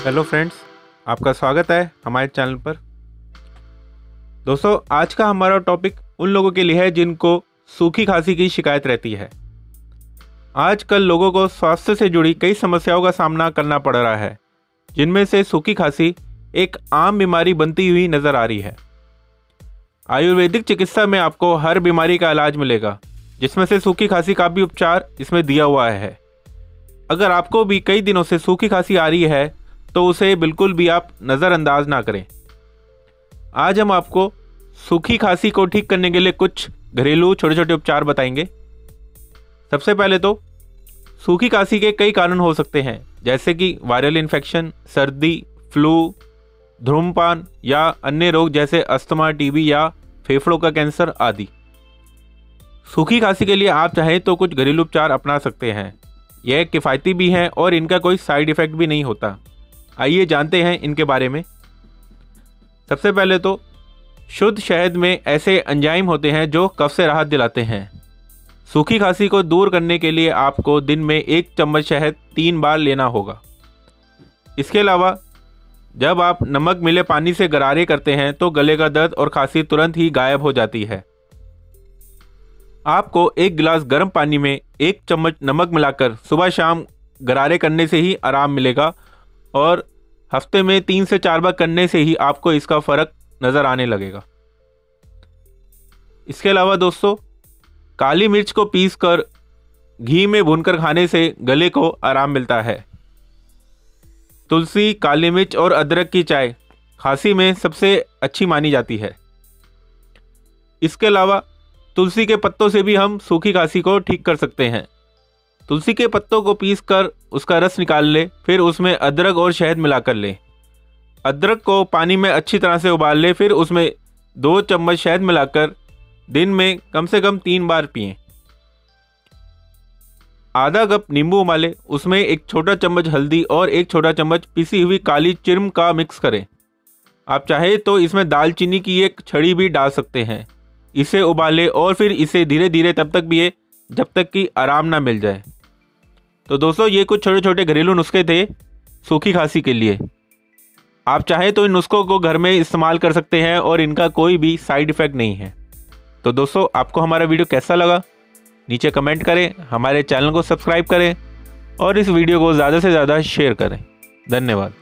Hello friends, आपका स्वागत है हमारे चैनल पर। दोस्तों, आज का हमारा टॉपिक उन लोगों के लिए है जिनको सूखी खांसी की शिकायत रहती है। आजकल लोगों को स्वास्थ्य से जुड़ी कई समस्याओं का सामना करना पड़ रहा है, जिनमें से सूखी खांसी एक आम बीमारी बनती हुई नजर आ रही है। आयुर्वेदिक चिकित्सा में आपको हर बीमारी का इलाज मिलेगा, जिसमें से सूखी खांसी का भी उपचार इसमें दिया हुआ है। अगर आपको भी कई दिनों से सूखी खांसी आ रही है तो उसे बिल्कुल भी आप नज़रअंदाज ना करें। आज हम आपको सूखी खांसी को ठीक करने के लिए कुछ घरेलू छोटे छोटे उपचार बताएंगे। सबसे पहले तो सूखी खांसी के कई कारण हो सकते हैं, जैसे कि वायरल इन्फेक्शन, सर्दी, फ्लू, धूम्रपान या अन्य रोग जैसे अस्थमा, टीबी या फेफड़ों का कैंसर आदि। सूखी खांसी के लिए आप चाहें तो कुछ घरेलू उपचार अपना सकते हैं। यह किफ़ायती भी हैं और इनका कोई साइड इफ़ेक्ट भी नहीं होता। आइए जानते हैं इनके बारे में। सबसे पहले तो शुद्ध शहद में ऐसे एंजाइम होते हैं जो कफ से राहत दिलाते हैं। सूखी खांसी को दूर करने के लिए आपको दिन में 1 चम्मच शहद 3 बार लेना होगा। इसके अलावा जब आप नमक मिले पानी से गरारे करते हैं तो गले का दर्द और खांसी तुरंत ही गायब हो जाती है। आपको 1 गिलास गर्म पानी में 1 चम्मच नमक मिलाकर सुबह शाम गरारे करने से ही आराम मिलेगा और हफ्ते में 3 से 4 बार करने से ही आपको इसका फ़र्क नज़र आने लगेगा। इसके अलावा दोस्तों, काली मिर्च को पीसकर घी में भूनकर खाने से गले को आराम मिलता है। तुलसी, काली मिर्च और अदरक की चाय खांसी में सबसे अच्छी मानी जाती है। इसके अलावा तुलसी के पत्तों से भी हम सूखी खांसी को ठीक कर सकते हैं। तुलसी के पत्तों को पीसकर उसका रस निकाल ले, फिर उसमें अदरक और शहद मिलाकर ले। अदरक को पानी में अच्छी तरह से उबाल ले, फिर उसमें 2 चम्मच शहद मिलाकर दिन में कम से कम 3 बार पिएं। आधा कप नींबू उबालें, उसमें 1 छोटा चम्मच हल्दी और 1 छोटा चम्मच पिसी हुई काली चिर्म का मिक्स करें। आप चाहे तो इसमें दालचीनी की 1 छड़ी भी डाल सकते हैं। इसे उबालें और फिर इसे धीरे धीरे तब तक पिए जब तक कि आराम ना मिल जाए। तो दोस्तों, ये कुछ छोटे छोटे घरेलू नुस्खे थे सूखी खांसी के लिए। आप चाहें तो इन नुस्खों को घर में इस्तेमाल कर सकते हैं और इनका कोई भी साइड इफ़ेक्ट नहीं है। तो दोस्तों, आपको हमारा वीडियो कैसा लगा नीचे कमेंट करें, हमारे चैनल को सब्सक्राइब करें और इस वीडियो को ज़्यादा से ज़्यादा शेयर करें। धन्यवाद।